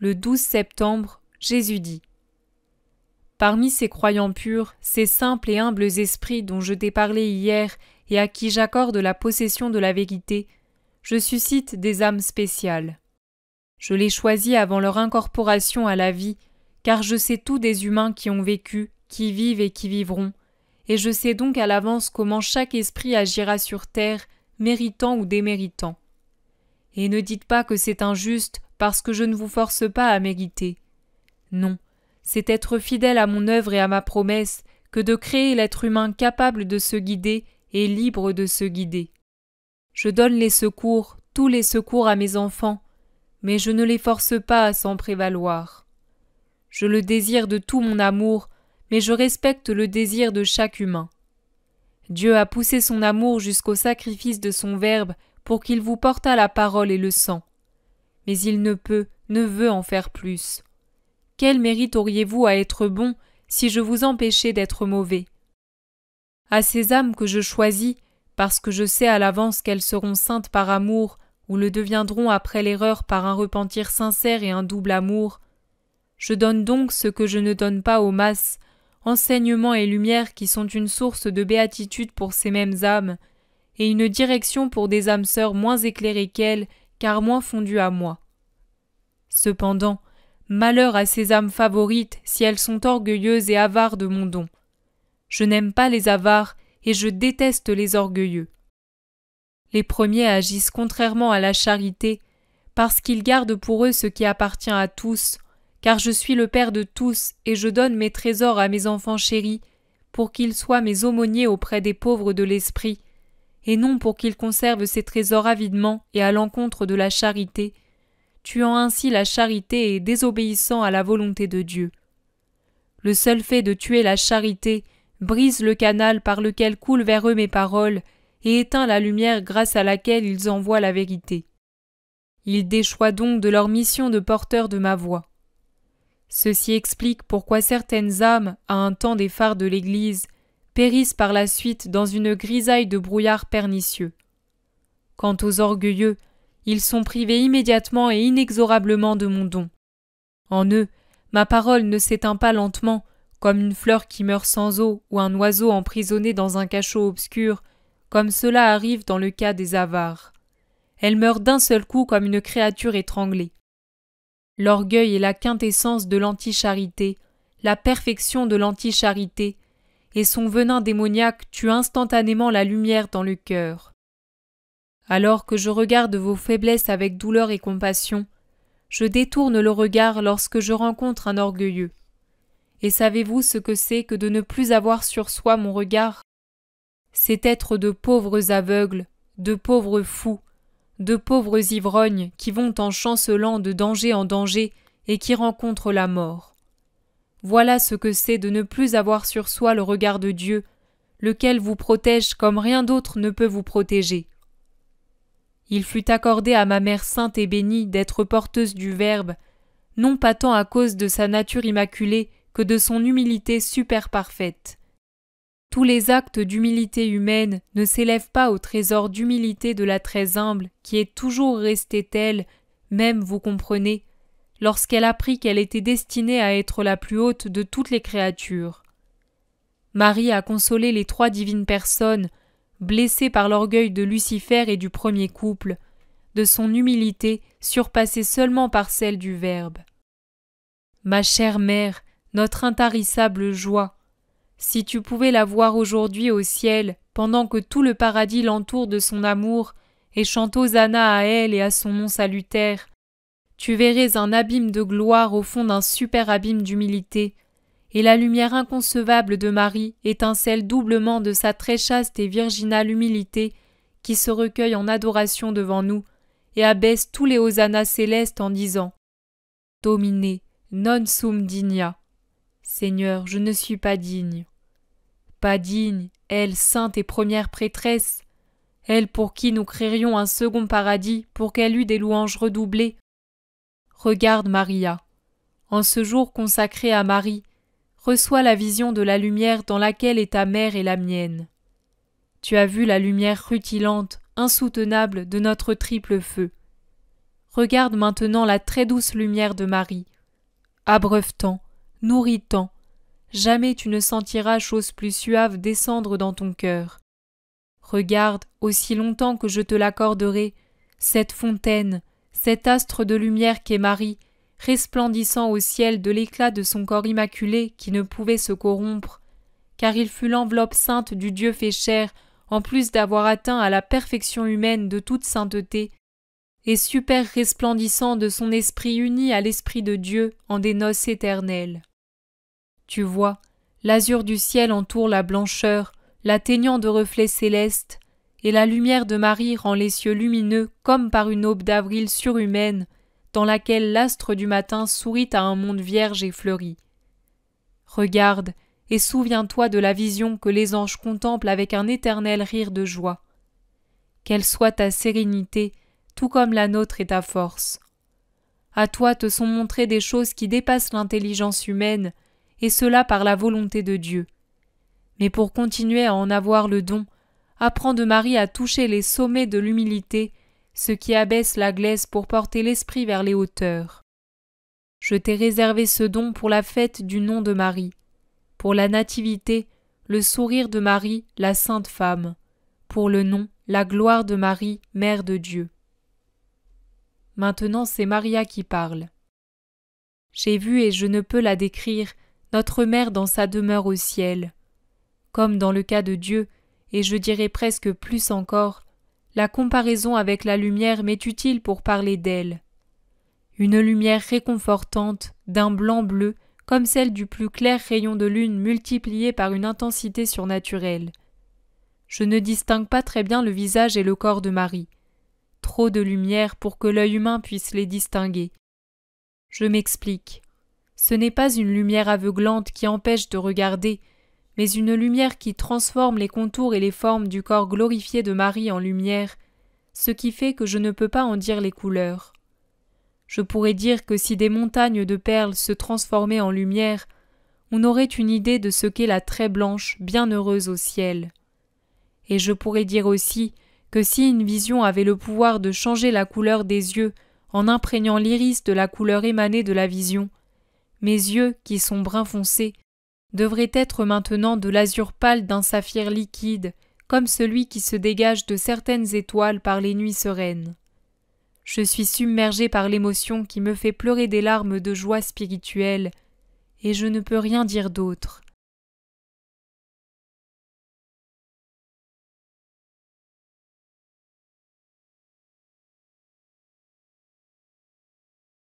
Le 12 septembre, Jésus dit : Parmi ces croyants purs, ces simples et humbles esprits dont je t'ai parlé hier et à qui j'accorde la possession de la vérité, je suscite des âmes spéciales. Je les choisis avant leur incorporation à la vie, car je sais tout des humains qui ont vécu, qui vivent et qui vivront, et je sais donc à l'avance comment chaque esprit agira sur terre, méritant ou déméritant. Et ne dites pas que c'est injuste parce que je ne vous force pas à mériter. Non, c'est être fidèle à mon œuvre et à ma promesse que de créer l'être humain capable de se guider et libre de se guider. Je donne les secours, tous les secours à mes enfants, mais je ne les force pas à s'en prévaloir. Je le désire de tout mon amour, mais je respecte le désir de chaque humain. Dieu a poussé son amour jusqu'au sacrifice de son Verbe pour qu'il vous portât la parole et le sang. Mais il ne peut, ne veut en faire plus. Quel mérite auriez-vous à être bon si je vous empêchais d'être mauvais? À ces âmes que je choisis, parce que je sais à l'avance qu'elles seront saintes par amour ou le deviendront après l'erreur par un repentir sincère et un double amour, je donne donc ce que je ne donne pas aux masses, enseignements et lumières qui sont une source de béatitude pour ces mêmes âmes, et une direction pour des âmes sœurs moins éclairées qu'elles, car moins fondues à moi. Cependant, malheur à ces âmes favorites si elles sont orgueilleuses et avares de mon don. Je n'aime pas les avares et je déteste les orgueilleux. Les premiers agissent contrairement à la charité, parce qu'ils gardent pour eux ce qui appartient à tous, car je suis le Père de tous et je donne mes trésors à mes enfants chéris, pour qu'ils soient mes aumôniers auprès des pauvres de l'esprit, et non pour qu'ils conservent ces trésors avidement et à l'encontre de la charité, tuant ainsi la charité et désobéissant à la volonté de Dieu. Le seul fait de tuer la charité brise le canal par lequel coulent vers eux mes paroles et éteint la lumière grâce à laquelle ils envoient la vérité. Ils déchoient donc de leur mission de porteur de ma voix. Ceci explique pourquoi certaines âmes, à un temps des phares de l'Église, périssent par la suite dans une grisaille de brouillard pernicieux. Quant aux orgueilleux, ils sont privés immédiatement et inexorablement de mon don. En eux, ma parole ne s'éteint pas lentement, comme une fleur qui meurt sans eau ou un oiseau emprisonné dans un cachot obscur, comme cela arrive dans le cas des avares. Elle meurt d'un seul coup comme une créature étranglée. L'orgueil est la quintessence de l'anticharité, la perfection de l'anticharité, et son venin démoniaque tue instantanément la lumière dans le cœur. Alors que je regarde vos faiblesses avec douleur et compassion, je détourne le regard lorsque je rencontre un orgueilleux. Et savez-vous ce que c'est que de ne plus avoir sur soi mon regard? C'est être de pauvres aveugles, de pauvres fous, de pauvres ivrognes qui vont en chancelant de danger en danger et qui rencontrent la mort. Voilà ce que c'est de ne plus avoir sur soi le regard de Dieu, lequel vous protège comme rien d'autre ne peut vous protéger. Il fut accordé à ma mère sainte et bénie d'être porteuse du Verbe, non pas tant à cause de sa nature immaculée que de son humilité super parfaite. Tous les actes d'humilité humaine ne s'élèvent pas au trésor d'humilité de la très humble qui est toujours restée telle, même, vous comprenez, lorsqu'elle apprit qu'elle était destinée à être la plus haute de toutes les créatures. Marie a consolé les trois divines personnes, blessées par l'orgueil de Lucifer et du premier couple, de son humilité surpassée seulement par celle du Verbe. Ma chère mère, notre intarissable joie, si tu pouvais la voir aujourd'hui au ciel, pendant que tout le paradis l'entoure de son amour et chante Hosanna à elle et à son nom salutaire, tu verrais un abîme de gloire au fond d'un super abîme d'humilité, et la lumière inconcevable de Marie étincelle doublement de sa très chaste et virginale humilité qui se recueille en adoration devant nous et abaisse tous les hosannas célestes en disant « Domine, non sum digna » Seigneur, je ne suis pas digne. Pas digne, elle, sainte et première prêtresse, elle pour qui nous créerions un second paradis pour qu'elle eût des louanges redoublées. Regarde Maria. En ce jour consacré à Marie, reçois la vision de la lumière dans laquelle est ta mère et la mienne. Tu as vu la lumière rutilante, insoutenable de notre triple feu. regarde maintenant la très douce lumière de Marie. Abreuve-t'en, nourris-t'en, jamais tu ne sentiras chose plus suave descendre dans ton cœur. Regarde, aussi longtemps que je te l'accorderai, cette fontaine, cet astre de lumière qu'est Marie, resplendissant au ciel de l'éclat de son corps immaculé qui ne pouvait se corrompre, car il fut l'enveloppe sainte du Dieu fait chair, en plus d'avoir atteint à la perfection humaine de toute sainteté, et super resplendissant de son esprit uni à l'esprit de Dieu en des noces éternelles. Tu vois, l'azur du ciel entoure la blancheur, la teignant de reflets célestes, et la lumière de Marie rend les cieux lumineux comme par une aube d'avril surhumaine, dans laquelle l'astre du matin sourit à un monde vierge et fleuri. Regarde, et souviens-toi de la vision que les anges contemplent avec un éternel rire de joie. Quelle soit ta sérénité, tout comme la nôtre est ta force. À toi te sont montrées des choses qui dépassent l'intelligence humaine, et cela par la volonté de Dieu. Mais pour continuer à en avoir le don, apprends de Marie à toucher les sommets de l'humilité, ce qui abaisse la glaise pour porter l'esprit vers les hauteurs. Je t'ai réservé ce don pour la fête du nom de Marie, pour la nativité, le sourire de Marie, la sainte femme, pour le nom, la gloire de Marie, Mère de Dieu. Maintenant c'est Maria qui parle. J'ai vu et je ne peux la décrire, notre Mère dans sa demeure au ciel. Comme dans le cas de Dieu, et je dirais presque plus encore, la comparaison avec la lumière m'est utile pour parler d'elle. Une lumière réconfortante, d'un blanc bleu, comme celle du plus clair rayon de lune multiplié par une intensité surnaturelle. Je ne distingue pas très bien le visage et le corps de Marie. Trop de lumière pour que l'œil humain puisse les distinguer. Je m'explique. Ce n'est pas une lumière aveuglante qui empêche de regarder, mais une lumière qui transforme les contours et les formes du corps glorifié de Marie en lumière, ce qui fait que je ne peux pas en dire les couleurs. Je pourrais dire que si des montagnes de perles se transformaient en lumière, on aurait une idée de ce qu'est la très blanche, bienheureuse au ciel. Et je pourrais dire aussi que si une vision avait le pouvoir de changer la couleur des yeux en imprégnant l'iris de la couleur émanée de la vision, mes yeux, qui sont brun foncé, devraient être maintenant de l'azur pâle d'un saphir liquide, comme celui qui se dégage de certaines étoiles par les nuits sereines. Je suis submergé par l'émotion qui me fait pleurer des larmes de joie spirituelle, et je ne peux rien dire d'autre.